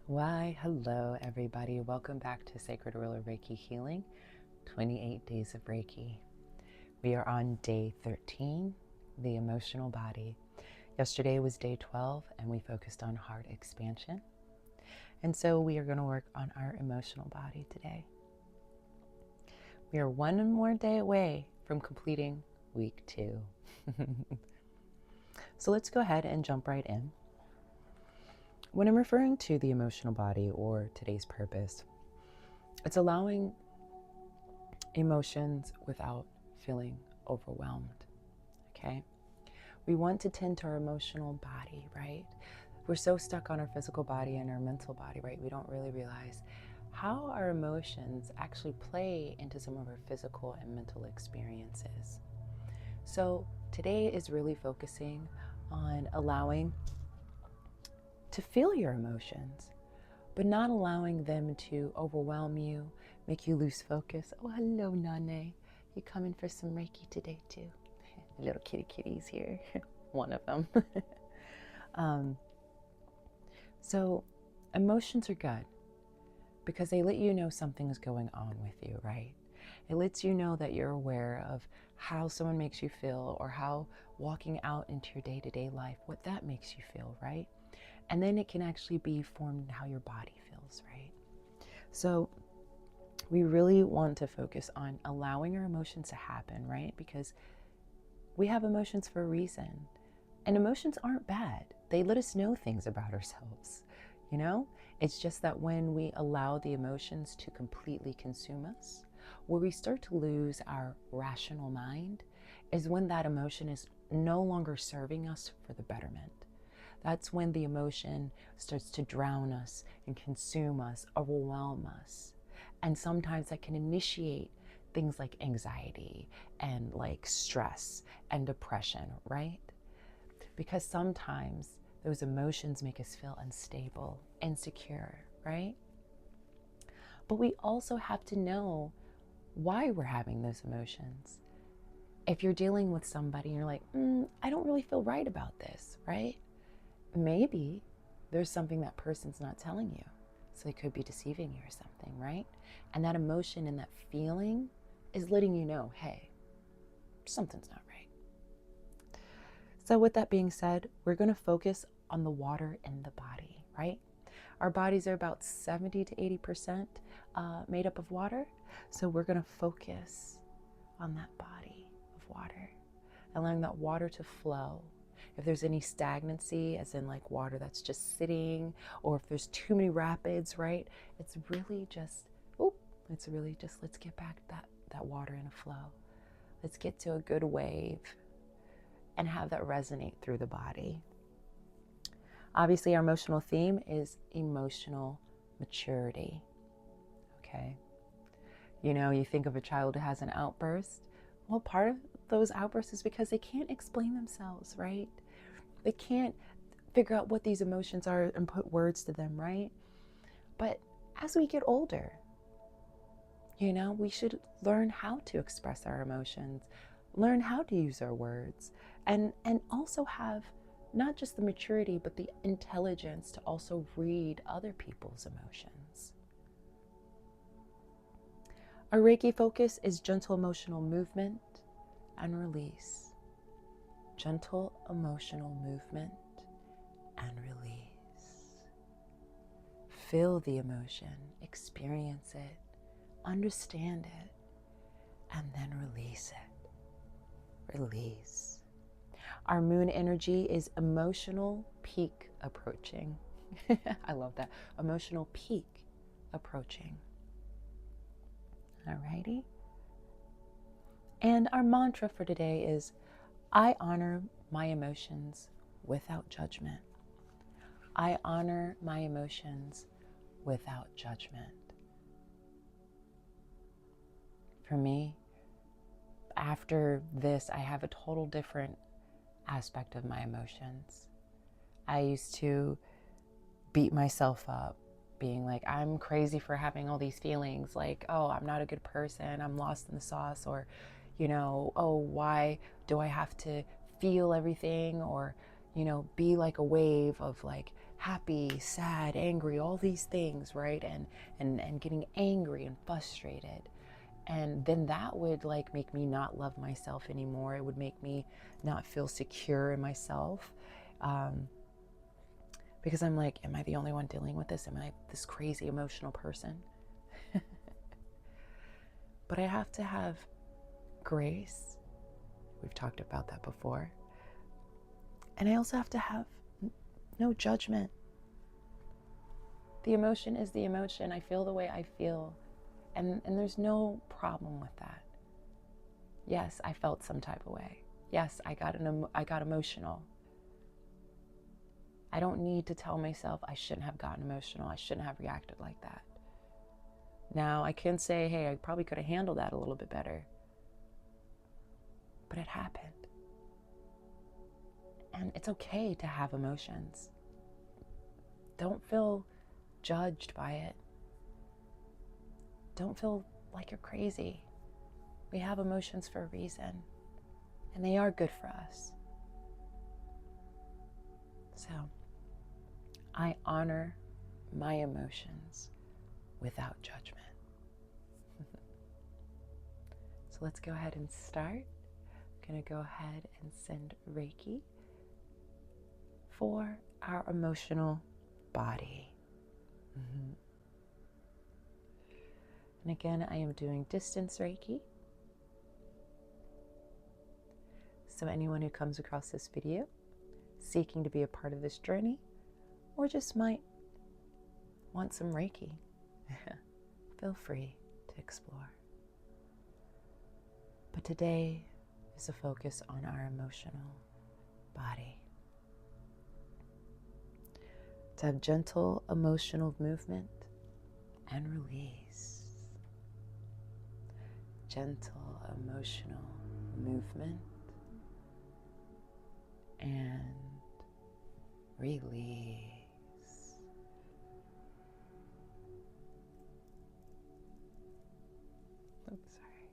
Why, hello everybody. Welcome back to Sacred Ruler Reiki Healing, 28 Days of Reiki. We are on day 13, the emotional body. Yesterday was day 12 and we focused on heart expansion. And so we are going to work on our emotional body today. We are one more day away from completing week 2. So let's go ahead and jump right in. When I'm referring to the emotional body or today's purpose, it's allowing emotions without feeling overwhelmed, okay? We want to tend to our emotional body, right? We're so stuck on our physical body and our mental body, right? We don't really realize how our emotions actually play into some of our physical and mental experiences. So today is really focusing on allowing to feel your emotions, but not allowing them to overwhelm you, make you lose focus. Oh, hello, Nane. You coming for some Reiki today, too? Little kitties here. One of them. So emotions are good because they let you know something's going on with you, right? It lets you know that you're aware of how someone makes you feel or how walking out into your day-to-day life, what that makes you feel, right? And then it can actually be formed in how your body feels, right? So we really want to focus on allowing our emotions to happen, right? Because we have emotions for a reason. And emotions aren't bad. They let us know things about ourselves, you know? It's just that when we allow the emotions to completely consume us, where we start to lose our rational mind, is when that emotion is no longer serving us for the betterment. That's when the emotion starts to drown us and consume us, overwhelm us. And sometimes that can initiate things like anxiety and like stress and depression, right? Because sometimes those emotions make us feel unstable, insecure, right? But we also have to know why we're having those emotions. If you're dealing with somebody and you're like, I don't really feel right about this, right? Maybe there's something that person's not telling you. So they could be deceiving you or something, right? And that emotion and that feeling is letting you know, hey, something's not right. So with that being said, we're going to focus on the water in the body, right? Our bodies are about 70 to 80% made up of water. So we're going to focus on that body of water, allowing that water to flow. If there's any stagnancy, as in like water that's just sitting, or if there's too many rapids, right? It's really just, let's get back that water in a flow. Let's get to a good wave and have that resonate through the body. Obviously, our emotional theme is emotional maturity, okay? You know, you think of a child who has an outburst. Well, part of those outbursts is because they can't explain themselves, right? They can't figure out what these emotions are and put words to them, right? But as we get older, you know, we should learn how to express our emotions, learn how to use our words, and also have not just the maturity, but the intelligence to also read other people's emotions. Our Reiki focus is gentle emotional movement and release. Gentle emotional movement and release. Feel the emotion, experience it, understand it, and then release it. Release. Our moon energy is emotional peak approaching. I love that. Emotional peak approaching. Alrighty. And our mantra for today is, I honor my emotions without judgment. I honor my emotions without judgment. For me, after this, I have a total different aspect of my emotions. I used to beat myself up, being like, I'm crazy for having all these feelings, like, oh, I'm not a good person, I'm lost in the sauce, or, you know, oh, why do I have to feel everything, or, be like a wave of like happy, sad, angry, all these things, right? And getting angry and frustrated. And then that would like make me not love myself anymore. It would make me not feel secure in myself. Because I'm like, am I the only one dealing with this? Am I this crazy emotional person? But I have to have grace. We've talked about that before. And I also have to have no judgment. The emotion is the emotion. I feel the way I feel. And there's no problem with that. Yes, I felt some type of way. Yes, I got emotional. I don't need to tell myself I shouldn't have gotten emotional. I shouldn't have reacted like that. Now I can say, hey, I probably could have handled that a little bit better. But it happened. And it's okay to have emotions. Don't feel judged by it. Don't feel like you're crazy. We have emotions for a reason, and they are good for us. So, I honor my emotions without judgment. So let's go ahead and start. I'm going to go ahead and send Reiki for our emotional body. And again, I am doing distance Reiki. So anyone who comes across this video seeking to be a part of this journey, or just might want some Reiki, feel free to explore. But today is a focus on our emotional body. To have gentle emotional movement and release. Gentle emotional movement and release. I'm sorry.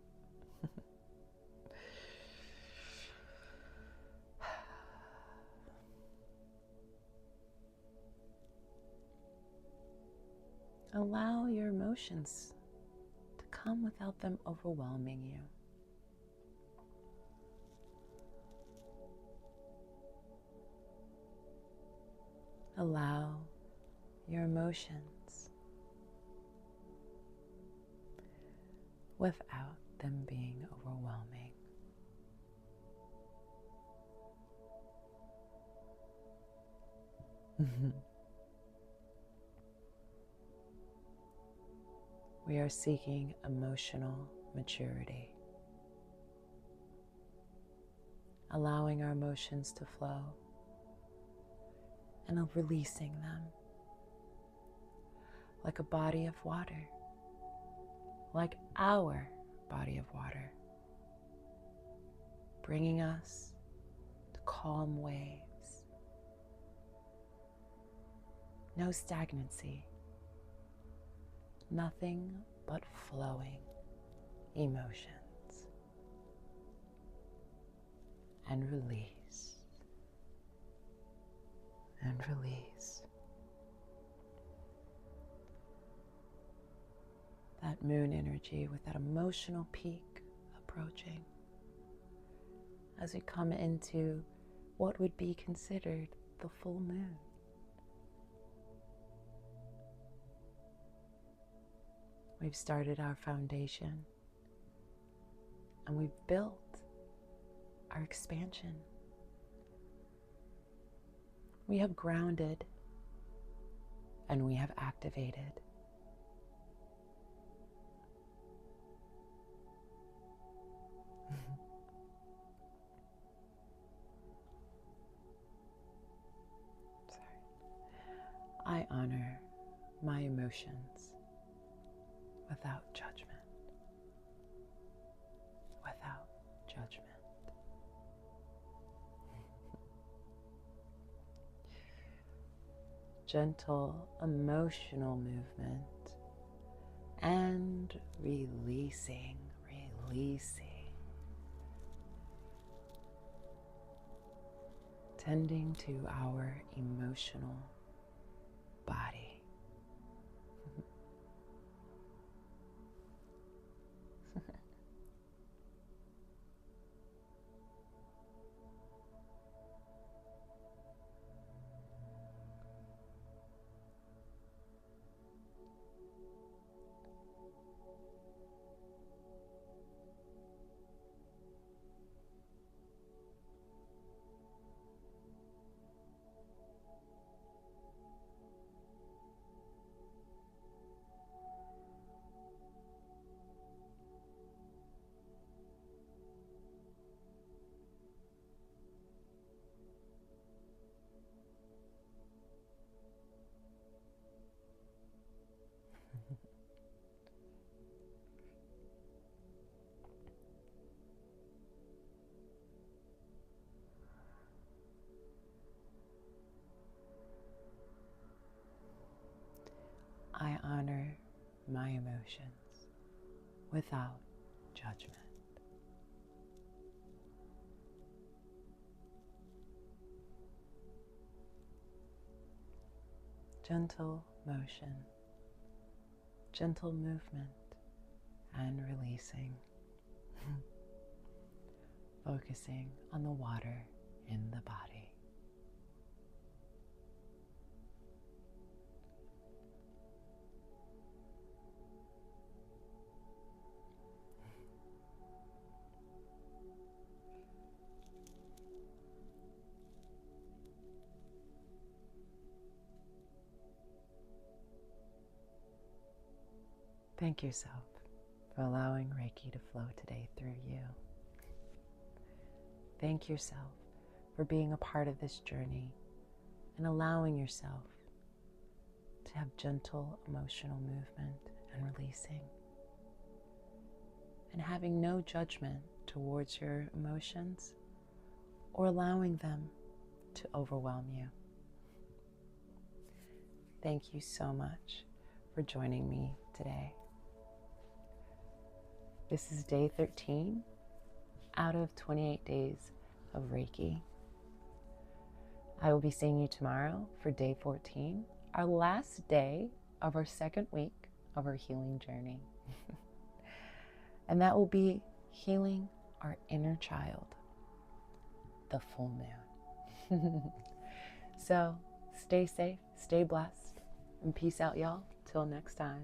Allow your emotions to come without them overwhelming you. Allow your emotions without them being overwhelming. We are seeking emotional maturity, allowing our emotions to flow and releasing them like a body of water, like our body of water, bringing us to calm waves. No stagnancy, nothing but flowing emotions. And release. And release. That moon energy with that emotional peak approaching as we come into what would be considered the full moon. We've started our foundation and we've built our expansion. We have grounded and we have activated. I honor my emotions without judgment. Without judgment. Gentle emotional movement and releasing. tending to our emotional body. I honor my emotions without judgment. Gentle motion, gentle movement, and releasing. Focusing on the water in the body. Thank yourself for allowing Reiki to flow today through you. Thank yourself for being a part of this journey and allowing yourself to have gentle emotional movement and releasing, and having no judgment towards your emotions or allowing them to overwhelm you. Thank you so much for joining me today. This is day 13 out of 28 days of Reiki. I will be seeing you tomorrow for day 14, our last day of our second week of our healing journey. And that will be healing our inner child, the full moon. So stay safe, stay blessed, and peace out, y'all. Till next time.